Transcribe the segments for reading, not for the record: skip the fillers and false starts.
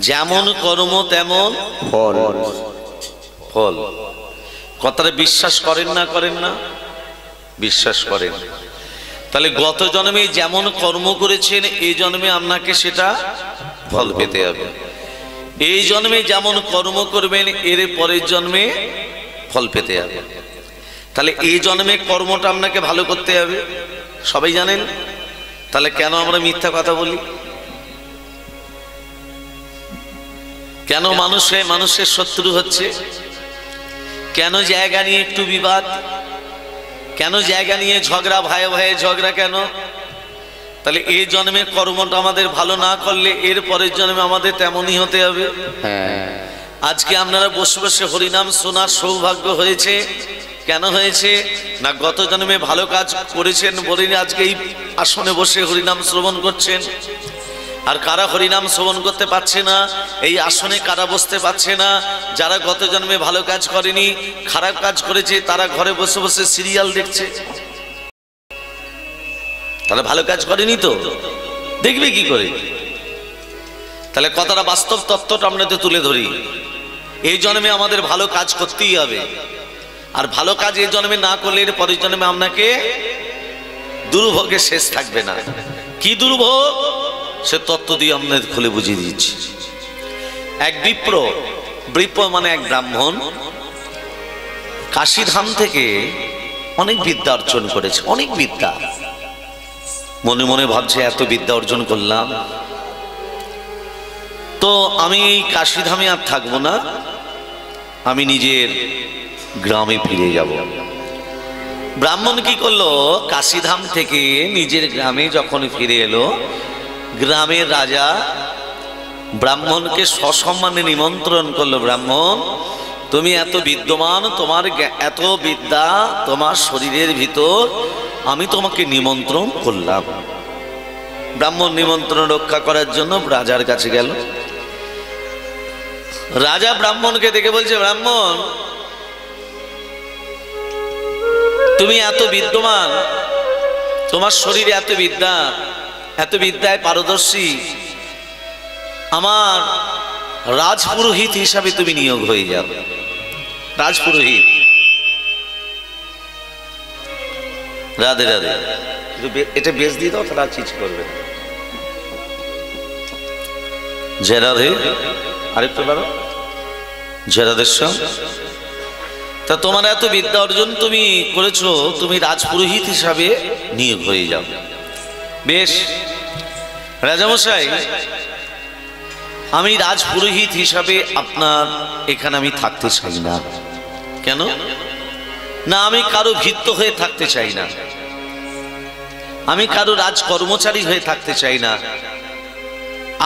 যেমন কর্ম তেমন ফল। ফল কথাটা বিশ্বাস করেন না? করেন না? বিশ্বাস করেন। তাহলে গত জন্মে যেমন কর্ম করেছেন এই জন্মে আপনাকে সেটা ফল পেতে হবে। এই জন্মে যেমন কর্ম করবেন এর পরের জন্মে ফল পেতে হবে। তাহলে এই জন্মে কর্মটা আপনাকে ভালো করতে হবে, সবাই জানেন। তাহলে কেন আমরা মিথ্যা কথা বলি? কেন মানুষের শত্রু হচ্ছে? কেন জায়গা নিয়ে একটু বিবাদ? কেন জায়গা নিয়ে ঝগড়া, ভাইয়ে ভাইয়ে ঝগড়া কেন? তাহলে এই জন্মে কর্মটা আমাদের ভালো না করলে এর পরের জন্মে আমাদের তেমনই হতে হবে। আজকে আপনারা বসে বসে হরিনাম শোনার সৌভাগ্য হয়েছে। কেন হয়েছে না? গত জন্মে ভালো কাজ করেছেন বলে আজকে এই আসনে বসে হরিনাম শ্রবণ করছেন। আর কারা হরিনাম শ্রবণ করতে পারছে না, এই আসনে কারা বসতে পারছে না? যারা গত জন্মে ভালো কাজ করেনি, খারাপ কাজ করেছে, তারা ঘরে বসে বসে সিরিয়াল দেখছে। তাহলে ভালো কাজ করেনি তো দেখবে কি করে? তাহলে কথাটা বাস্তব তত্ত্বটা আপনাদের তুলে ধরি। এই জন্মে আমাদের ভালো কাজ করতেই হবে। আর ভালো কাজ এই জন্মে না করলে এর পরের জন্মে আপনাকে দুর্ভোগের শেষ থাকবে না। কি দুর্ভোগ সে তত্ত্ব দিয়ে আপনাদের খুলে বুঝিয়ে দিচ্ছি। এক বিপ্র মানে এক ব্রাহ্মণ কাশীধাম থেকে অনেক বিদ্যা অর্জন করেছে, অনেক বিদ্যা। মনে মনে ভাবছে এত বিদ্যা অর্জন করলাম তো আমি এই কাশীধামে আর থাকবো না, আমি নিজের গ্রামে ফিরে যাব। ব্রাহ্মণ কি করলো? কাশীধাম থেকে নিজের গ্রামে যখন ফিরে এলো, গ্রামের রাজা ব্রাহ্মণকে সসম্মানে নিমন্ত্রণ করলো। ব্রাহ্মণ, তুমি এত বিদ্যমান, তোমার এত বিদ্যা তোমার শরীরের ভিতর, আমি তোমাকে নিমন্ত্রণ করলাম। ব্রাহ্মণ নিমন্ত্রণ রক্ষা করার জন্য রাজার কাছে গেল। রাজা ব্রাহ্মণকে দেখে বলছে, ব্রাহ্মণ তুমি এত বিদ্যমান, তোমার শরীরে এত বিদ্যা, এত বিদ্যায় পারদর্শী, আমার রাজপুরোহিত হিসাবে তুমি নিয়োগ হয়ে যাবে। রাজপুরোহিত। রাধে রাধে। এটা বেশ দিয়ে দাও, তারা চিজ করবে। জয় রাধে। আরেকটু বারো। জয় রাধেশ্যাম। তা তোমার এত বিদ্যা অর্জন তুমি করেছো, তুমি রাজপুরোহিত হিসাবে নিয়োগ হয়ে যাও। বেশ রাজামশাই, আমি রাজপুরোহিত হিসাবে আপনার এখানে আমি থাকতে চাই না। কেন না? আমি কারো ভৃত্য হয়ে থাকতে চাই না, আমি কারো রাজকর্মচারী হয়ে থাকতে চাই না।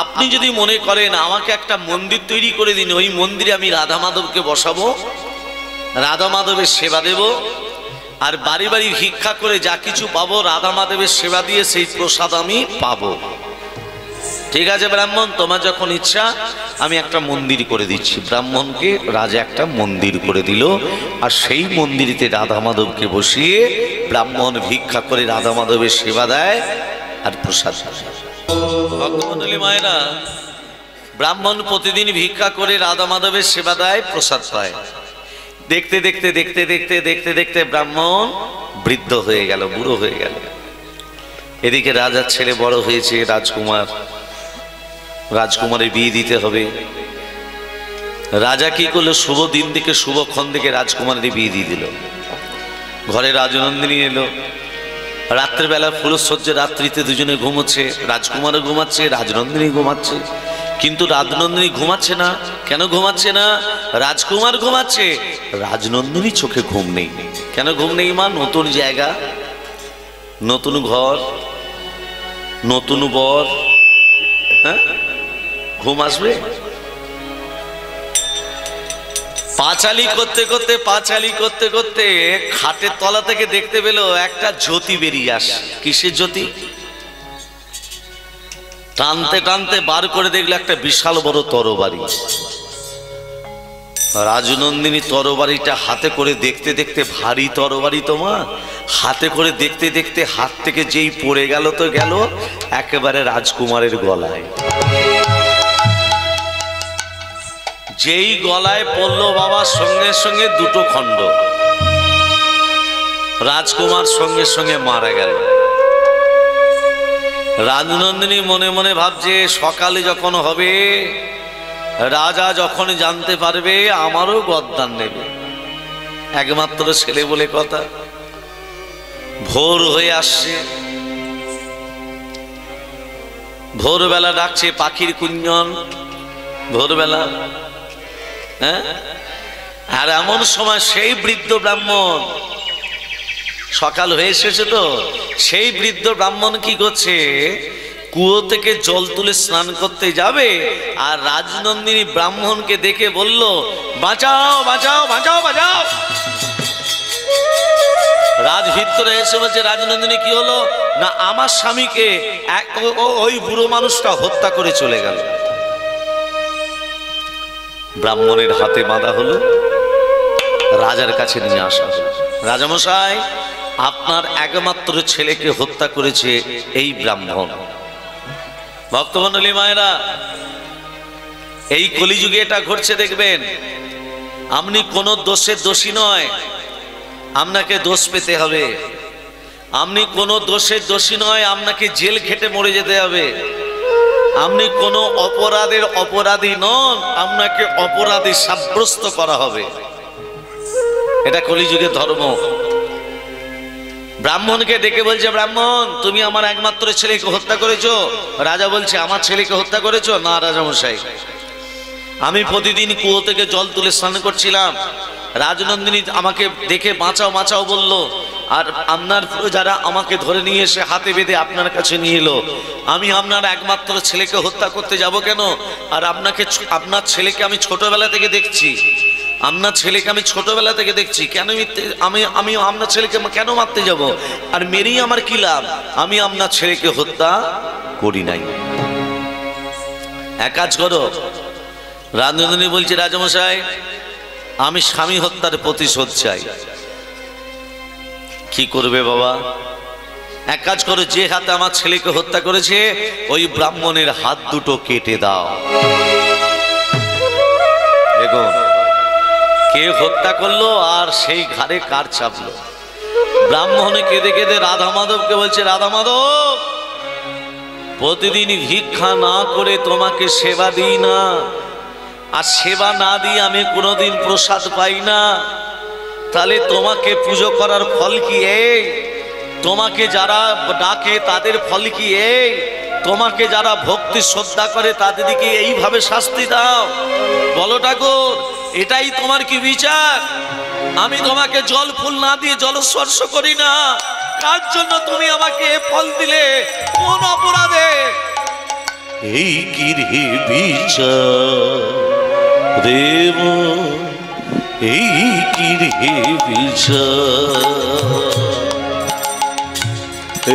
আপনি যদি মনে করেন আমাকে একটা মন্দির তৈরি করে দিন, ওই মন্দিরে আমি রাধা মাধবকে বসাবো, রাধা মাধবের সেবা দেব, আর বাড়ি বাড়ি ভিক্ষা করে যা কিছু পাবো রাধা মাধবের সেবা দিয়ে সেই প্রসাদ আমি পাবো। ঠিক আছে ব্রাহ্মণ, তোমার যখন ইচ্ছা আমি একটা মন্দির করে দিচ্ছি। ব্রাহ্মণকে রাজা একটা মন্দির করে দিল, আর সেই মন্দিরেতে রাধা মাধবকে বসিয়ে ব্রাহ্মণ ভিক্ষা করে রাধা মাধবের সেবা দেয় আর প্রসাদ পায়। ভক্তমণ্ডলী মায়েরা, ব্রাহ্মণ প্রতিদিন ভিক্ষা করে রাধা মাধবের সেবা দেয়, প্রসাদ পায়। দেখতে দেখতে দেখতে দেখতে দেখতে দেখতে ব্রাহ্মণ বৃদ্ধ হয়ে গেল, বুড়ো হয়ে গেল। এদিকে রাজার ছেলে বড় হয়েছে, রাজকুমার, রাজকুমারের বিয়ে দিতে হবে। রাজা কি করলো? শুভ দিন দেখে, শুভক্ষণ দেখে রাজকুমারের বিয়ে দিয়ে দিল। ঘরে রাজনন্দিনী এলো। রাত্রেবেলা ফুলশয্যে, রাত্রিতে দুজনে ঘুমোচ্ছে, রাজকুমারও ঘুমাচ্ছে, রাজনন্দিনী ঘুমাচ্ছে। কিন্তু রাজনন্দিনী ঘুমাচ্ছে না। কেন ঘুমাচ্ছে না? রাজকুমার ঘুমাচ্ছে, রাজনন্দিনী চোখে ঘুম নেই। কেন ঘুম নেই মা? নতুন জায়গা, নতুন ঘর, নতুন বর, হ্যাঁ ঘুম আসবে? পাঁচালি করতে করতে করতে করতে খাটের তলা থেকে দেখতে পেল একটা জ্যোতি বেরিয়ে আসে। কিসের জ্যোতি? টানতে টানতে বার করে দেখলো একটা বিশাল বড় তরবারি। রাজনন্দিনী তরবারিটা হাতে করে দেখতে দেখতে, ভারী তরবারি তোমার, হাতে করে দেখতে দেখতে হাত থেকে যেই পড়ে গেল তো গেল একেবারে রাজকুমারের গলায়। যেই গলায় পড়লো বাবার সঙ্গে সঙ্গে দুটো খণ্ড, রাজকুমার সঙ্গে সঙ্গে মারা গেল। রাজনন্দিনী মনে মনে ভাবছে সকালে যখন হবে, রাজা যখন জানতে পারবে আমারও গদ্দান নেবে। একমাত্র ছেলে বলে কথা। ভোর হয়ে আসছে, ভোরবেলা ডাকছে পাখির কুঞ্জন, ভোরবেলা। হ্যাঁ, আর এমন সময় সেই বৃদ্ধ ব্রাহ্মণ, সকাল হয়ে এসেছে তো, সেই বৃদ্ধ ব্রাহ্মণ কি করছে, কুয়ো থেকে জল তুলে স্নান করতে যাবে, আর রাজনন্দিনী ব্রাহ্মণকে দেখে বলল, বাঁচাও বাঁচাও বাঁচাও বাঁচাও। রাজ ভিতরে এসে বলছে, রাজনন্দিনী কি হলো? না, আমার স্বামীকে ওই বুড়ো মানুষটা হত্যা করে চলে গেল। ব্রাহ্মণের হাতে বাঁধা হলো, রাজার কাছে নিয়ে আসা হলো। রাজামশাই, আপনার একমাত্র ছেলেকে হত্যা করেছে এই ব্রাহ্মণ। ভক্তমণ্ডলী মায়েরা, এই কলিযুগে এটা ঘটছে দেখবেন। আপনি কোন দোষের দোষী নয়, আপনাকে দোষ পেতে হবে। আপনি কোন দোষের দোষী নয়, আপনাকে জেল খেটে মরে যেতে হবে। আপনি কোন অপরাধের অপরাধী নন, আপনাকে অপরাধী সাব্যস্ত করা হবে। এটা কলিযুগের ধর্ম। ব্রাহ্মণকে ডেকে বলছে, ব্রাহ্মণ, তুমি আমার একমাত্র ছেলেকে হত্যা করেছো? রাজা বলছে, আমার ছেলেকে হত্যা করেছো? না রাজামশাই, আমি প্রতিদিন কুয়ো থেকে জল তুলে স্নান করছিলাম, রাজনন্দিনী আমাকে দেখে বাঁচাও বাঁচাও বলল, আর আপনার যারা আমাকে ধরে নিয়ে এসে হাতে বেঁধে আপনার কাছে নিয়ে এলো। আমি আপনার একমাত্র ছেলেকে হত্যা করতে যাব কেন? আর আপনার ছেলেকে আমি ছোটবেলা থেকে দেখছি, আপনার ছেলেকে আমি ছোটবেলা থেকে দেখছি, কেন আমি আপনার ছেলেকে কেন মারতে যাব? আর মেরেই আমার কি লাভ? আমি আপনার ছেলেকে হত্যা করি নাই। এক কাজ করো। রাজনন্দিনী বলছে, রাজামশাই, আমি স্বামী হত্যার প্রতিশোধ চাই। কি করবে বাবা? এক কাজ করো, যে হাতে আমার ছেলেকে হত্যা করেছে ওই ব্রাহ্মণের হাত দুটো কেটে দাও। দেখুন কে হত্যা করলো আর সেই ঘাড়ে কার চাপলো। ব্রাহ্মণে কেঁদে কেঁদে রাধা মাধবকে বলছে, রাধা মাধব, প্রতিদিন ভিক্ষা না করে তোমাকে সেবা দিই না, আর সেবা না দিয়ে আমি কোনোদিন প্রসাদ পাই না, তাহলে তোমাকে পুজো করার ফল কি এই? তোমাকে যারা ডাকে তাদের ফল কি এই? তোমাকে যারা ভক্তি শ্রদ্ধা করে তাদেরকে এইভাবে শাস্তি দাও? বলো ঠাকুর, এটাই তোমার কি বিচার? আমি তোমাকে জল ফুল না দিয়ে জলস্পর্শ করি না, কার জন্য তুমি আমাকে ফল দিলে? কোন অপরাধে? এই কি রে বিচার দেব, এই কি রে বিচার,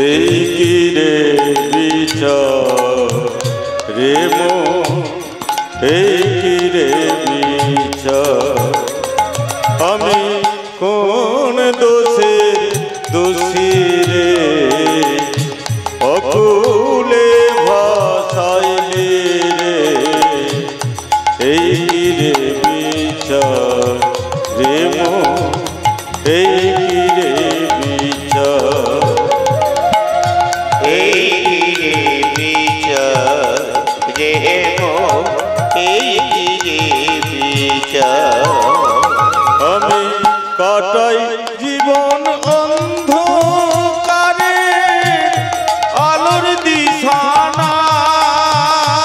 এই কি রে বিচার রে মন, এই কি রে বিচার, আমি কোন দোষের দোষী রে, অকুলে ভাসাইলি রে, এই কি রে বিচার রে মন, এই কি রে বিচার, এই কি রে বিচার রে মন, এই কি রে বিচার, আমি কাটাই জীবন অন্ধকারে, আলোর দিশা নাই,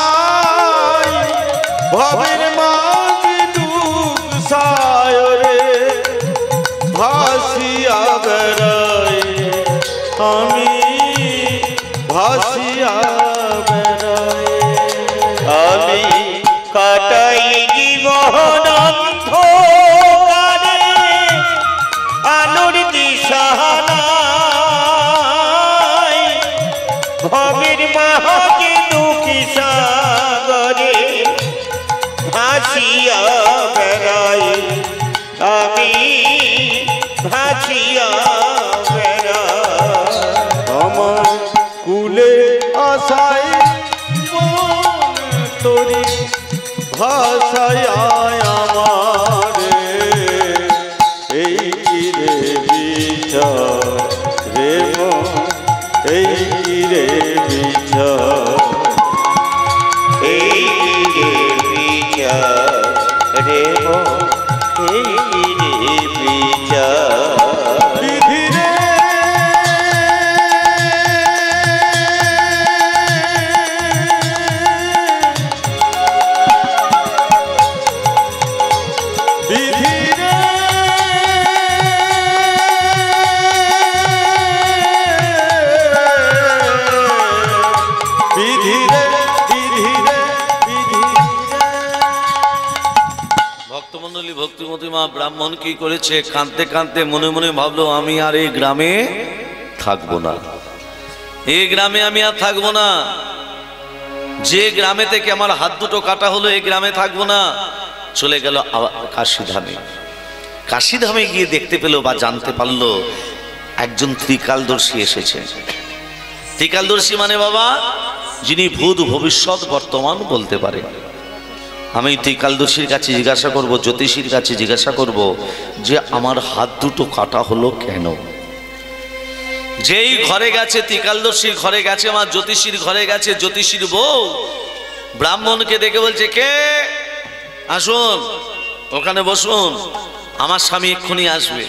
ভবের মাঝে দুঃখ সায়রে ভাসিয়া বেড়াই, আমি ভাসিয়া বেড়াই, আমি কাটাই জীবন অন্ধকারে, আলোর দিশা নাই, ভবের মাঝে দুঃখ সাগরে ভাসিয়া বেড়াই, আমি ভাসিয়া বেড়াই। আমার কুলে আশায় মন তরি ভাষায় আমারে এই রে বিচার রে মন এই রে বিচার এই রে বিচার রে মন এই রে বিচার বিধি রে বিধি রে বিধি রে বিধি রে বিধি ভক্তমণ্ডলী ভক্তিমতী মা ব্রাহ্মণ কি করেছে, কাঁদতে কাঁদতে মনে মনে ভাবলো আমি আর এই গ্রামে থাকবো না, এই গ্রামে আমি আর থাকবো না। যে গ্রামে থেকে আমার হাত দুটো কাটা হলো এই গ্রামে থাকবো না। চলে গেল কাশীধামে। কাশীধামে গিয়ে দেখতে পেল বা জানতে পারলো একজন ত্রিকালদর্শী এসেছে। ত্রিকালদর্শী মানে বাবা যিনি ভূত ভবিষ্যৎ বর্তমান বলতে পারে। আমি ত্রিকালদর্শীর কাছে জিজ্ঞাসা করব, জ্যোতিষীর কাছে জিজ্ঞাসা করব যে আমার হাত দুটো কাটা হলো কেন। যেই ঘরে গেছে, ত্রিকালদর্শীর ঘরে গেছে, আমার জ্যোতিষীর ঘরে গেছে, জ্যোতিষীর বউ ব্রাহ্মণকে দেখে বলছে, কে আসুন, ওখানে বসুন, আমার স্বামী এক্ষুনি আসবে,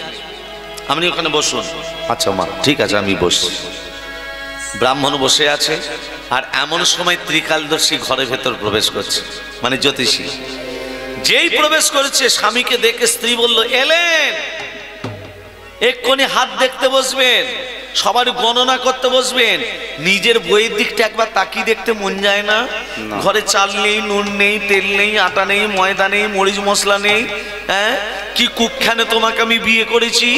আপনি ওখানে বসুন। আচ্ছা মা, ঠিক আছে আমি বসছি। ব্রাহ্মণ বসে আছে, আর এমন সময় ত্রিকালদর্শী ঘরের ভেতর প্রবেশ করছে, মানে জ্যোতিষী। যেই প্রবেশ করেছে স্বামীকে দেখে স্ত্রী বলল, এলেন, এক্ষুনি হাত দেখতে বসবেন, সবার গণনা করতে বসবেন। নিজের বইয়ের দিকটা একবার তাকিয়ে দেখতে মন যায় না? ঘরে চাল নেই, নুন নেই, তেল নেই, আটা নেই, ময়দা নেই, মরিচ মশলা নেই। হ্যাঁ, কি কুক্ষানে তোমাকে আমি বিয়ে করেছি,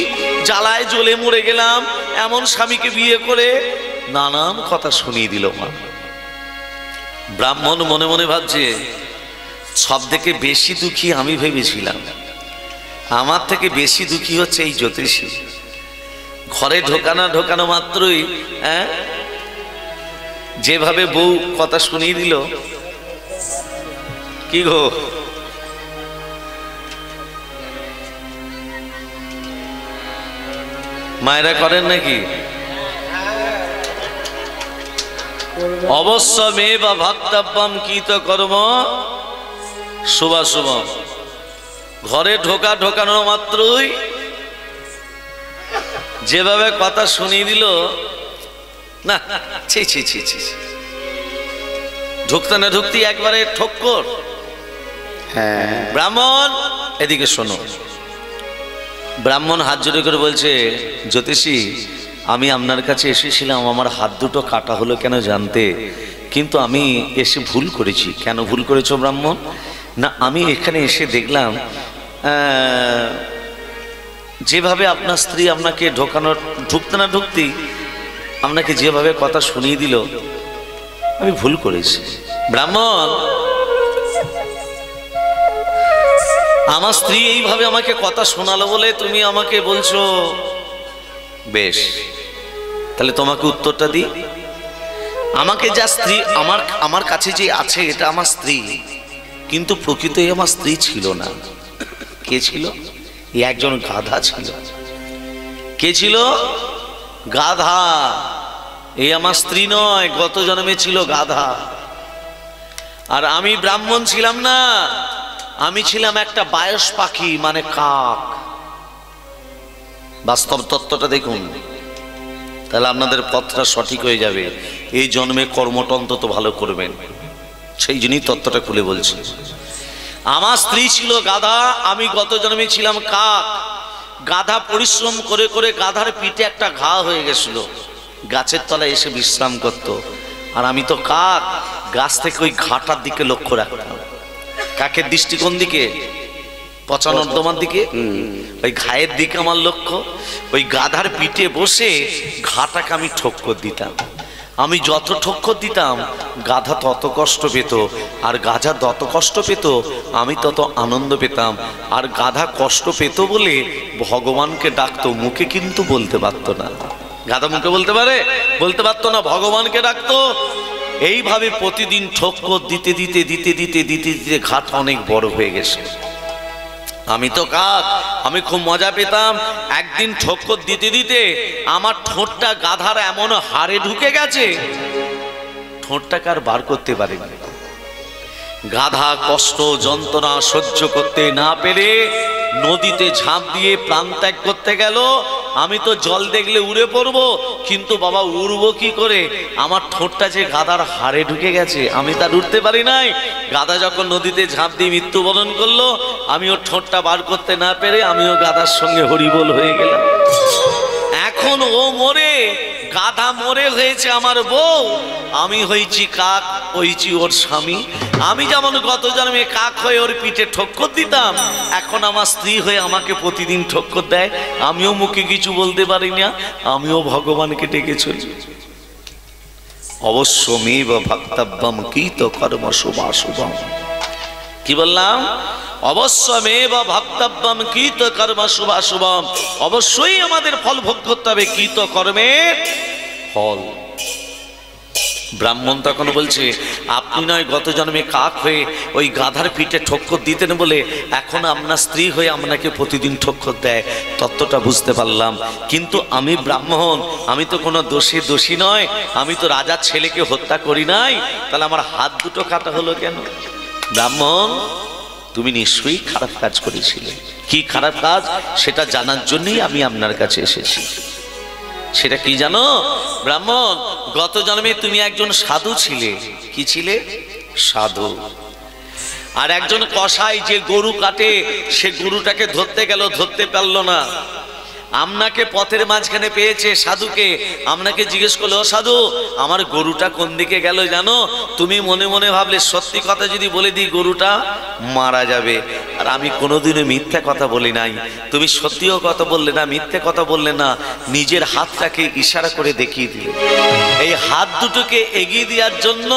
জ্বালায় জ্বলে মরে গেলাম, এমন স্বামীকে বিয়ে করে নানান কথা শুনিয়ে দিল মা। ব্রাহ্মণ মনে মনে ভাবছে, সব থেকে বেশি দুঃখী আমি ভেবেছিলাম, আমার থেকে বেশি দুঃখী হচ্ছে এই জ্যোতিষী। ঘরে ঢোকানো মাত্রই যেভাবে বউ কথা শুনিয়ে দিল। কি গো, মায়েরা করেন নাকি? অবশ্য মেয়ে বা ভক্তব্যম কীত কর্ম শুভাশুভম। ঘরে ঢোকানো মাত্রই যেভাবে কথা শুনিয়ে দিল, না ছি ছি ছি ছি, ঢুকতে না ঢুকতে একবারে ঠক্কর। হ্যাঁ ব্রাহ্মণ এদিকে শোনো। ব্রাহ্মণ হাত জোড়ে করে বলছে, জ্যোতিষী আমি আপনার কাছে এসেছিলাম আমার হাত দুটো কাটা হলো কেন জানতে, কিন্তু আমি এসে ভুল করেছি। কেন ভুল করেছো ব্রাহ্মণ? না, আমি এখানে এসে দেখলাম যেভাবে আপনার স্ত্রী আপনাকে ঢুকতে না ঢুকতেই আপনাকে যেভাবে কথা শুনিয়ে দিল, আমি ভুল করেছি। ব্রাহ্মণ, আমার স্ত্রী এইভাবে আমাকে কথা শোনালো বলে তুমি আমাকে বলছো, বেশ তাহলে তোমাকে উত্তরটা দিই। আমাকে যা স্ত্রী আমার কাছে যে আছে এটা আমার স্ত্রী, কিন্তু প্রকৃতই আমার স্ত্রী ছিল না। কে ছিল? একজন গাধা ছিল। কে ছিল? গাধা। এই আমার স্ত্রী নয়, গত জন্মে ছিল গাধা। আর আমি ব্রাহ্মণ ছিলাম না, আমি ছিলাম একটা বায়স পাখি, মানে কাক। বাস্তব তত্ত্বটা দেখুন, তাহলে আপনাদের পথটা সঠিক হয়ে যাবে। এই জন্মে কর্মটা অন্তত ভালো করবেন, সেই জন্যই তত্ত্বটা খুলে বলছি। আমার স্ত্রী ছিল গাধা, আমি গত জন্মে ছিলাম কাক। গাধা পরিশ্রম করে করে গাধার পিঠে একটা ঘা হয়ে গেছিল, গাছের তলায় এসে বিশ্রাম করত। আর আমি তো কাক, গাছ থেকে ওই ঘাটার দিকে লক্ষ্য রাখতাম। কাকের দৃষ্টিকোণ দিকে, পচা নর্দমার দিকে, ওই ঘায়ের দিকে আমার লক্ষ্য। ওই গাধার পিঠে বসে ঘাটাকে আমি ঠক্কর দিতাম। আমি যত ঠক্কর দিতাম গাধা তত কষ্ট পেত, আর গাধা যত কষ্ট পেত আমি তত আনন্দ পেতাম। আর গাধা কষ্ট পেত বলে ভগবানকে ডাকতো, মুখে কিন্তু বলতে পারতো না। গাধা মুখে বলতে পারে? বলতে পারতো না। ভগবানকে ডাকতো, এইভাবে প্রতিদিন ঠক্কর দিতে দিতে দিতে দিতে দিতে দিতে ঘাট অনেক বড় হয়ে গেছে। আমি তো কাক, আমি খুব মজা পেতাম। একদিন ঠক্কর দিতে দিতে আমার ঠোঁটটা গাধার এমন হাড়ে ঢুকে গেছে, ঠোঁটটাকে আর বার করতে পারিনি। গাধা কষ্ট যন্ত্রণা সহ্য করতে না পেরে নদীতে ঝাঁপ দিয়ে প্রাণ ত্যাগ করতে গেল। আমি তো জল দেখলে উড়ে পড়বো, কিন্তু বাবা উড়বো কি করে? আমার ঠোঁটটা যে গাধার হাড়ে ঢুকে গেছে, আমি তার উঠতে পারি নাই। গাধা যখন নদীতে ঝাঁপ দিয়ে মৃত্যুবরণ করলো, আমি ওর ঠোঁটটা বার করতে না পেরে আমিও গাধার সঙ্গে হরিবোল হয়ে গেলাম। এখন ও মরে, গাধা মরে হয়েছে আমার বউ, আমি হয়েছি কাক, হয়েছি ওর স্বামী। আমি যেমন গত জন্মে কাক হয়ে ওর পিঠে ঠক্কর দিতাম, এখন আমার স্ত্রী হয়ে আমাকে প্রতিদিন ঠক্কর দেয়। আমিও মুখে কিছু বলতে পারি না, আমিও ভগবানকে ডেকে চলি। অবশ্যমেব ভক্তব্যম কীত কর্ম শুভাশুভম। কি বললাম? অবশ্যমেব ভক্তব্যম কীত কর্ম শুভাশুভম। অবশ্যই আমাদের ফল ভোগ করতে হবে, কীত কর্মের ফল। ব্রাহ্মণ তখন বলছে, আপনি নয় গত জন্মে কাক হয়ে ওই গাধার পিঠে ঠক্কর দিতেন বলে এখন আপনার স্ত্রী হয়ে আপনাকে প্রতিদিন ঠক্কর দেয়। তত্ত্বটা বুঝতে পারলাম, কিন্তু আমি ব্রাহ্মণ, আমি তো কোনো দোষী নয়, আমি তো রাজার ছেলেকে হত্যা করি নাই, তাহলে আমার হাত দুটো কাটা হলো কেন? ব্রাহ্মণ, তুমি নিশ্চয়ই খারাপ কাজ করেছিলে। কি খারাপ কাজ সেটা জানার জন্যই আমি আপনার কাছে এসেছি। সেটা কি জানো ব্রাহ্মণ? গত জন্মে তুমি একজন সাধু ছিলে। কি ছিলে? সাধু। আর একজন কসাই যে গরু কাটে, সে গরুটাকে ধরতে গেল, ধরতে পারলো না। আপনাকে পথের মাঝখানে পেয়েছে সাধুকে, আপনাকে জিজ্ঞেস করলো, সাধু আমার গরুটা কোন দিকে গেল জানো? তুমি মনে মনে ভাবলে সত্যি কথা যদি বলে দিই গরুটা মারা যাবে। আর আমি কোনোদিনও মিথ্যা কথা বলি নাই। তুমি সত্যিও কথা বললে না, মিথ্যে কথা বললে না, নিজের হাতটাকে ইশারা করে দেখিয়ে দিলে। এই হাত দুটোকে এগিয়ে দেওয়ার জন্য,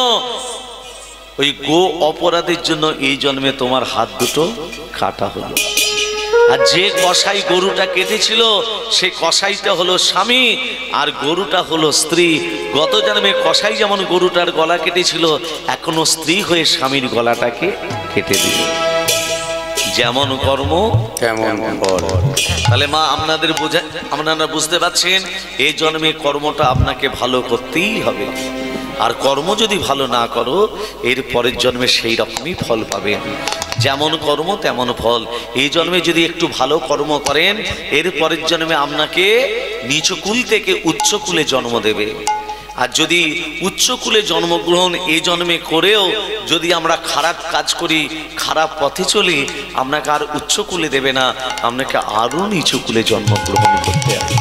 ওই গো অপরাধের জন্য এই জন্মে তোমার হাত দুটো কাটা হলো। আর যে কসাই গরুটা কেটেছিল, সে কসাইটা হলো স্বামী আর গরুটা হলো স্ত্রী। গত জন্মে কসাই যেমন গরুটার গলা কেটেছিল, এখনো স্ত্রী হয়ে স্বামীর গলাটাকে কেটে দিল। যেমন কর্ম তেমন ফল। তাহলে মা আপনাদের আপনারা বুঝতে পারছেন, এই জন্মে কর্মটা আপনাকে ভালো করতেই হবে। আর কর্ম যদি ভালো না করো, এর পরের জন্মে সেই রকমই ফল পাবে। যেমন কর্ম তেমন ফল। এই জন্মে যদি একটু ভালো কর্ম করেন, এর পরের জন্মে আপনাকে নিচু কুল থেকে উচ্চ কুলে জন্ম দেবে। আর যদি উচ্চ কুলে জন্মগ্রহণ এই জন্মে করেও যদি আমরা খারাপ কাজ করি, খারাপ পথে চলি, আপনাকে আর উচ্চ কুলে দেবে না, আপনাকে আরো নিচু কুলে জন্মগ্রহণ করতে হবে।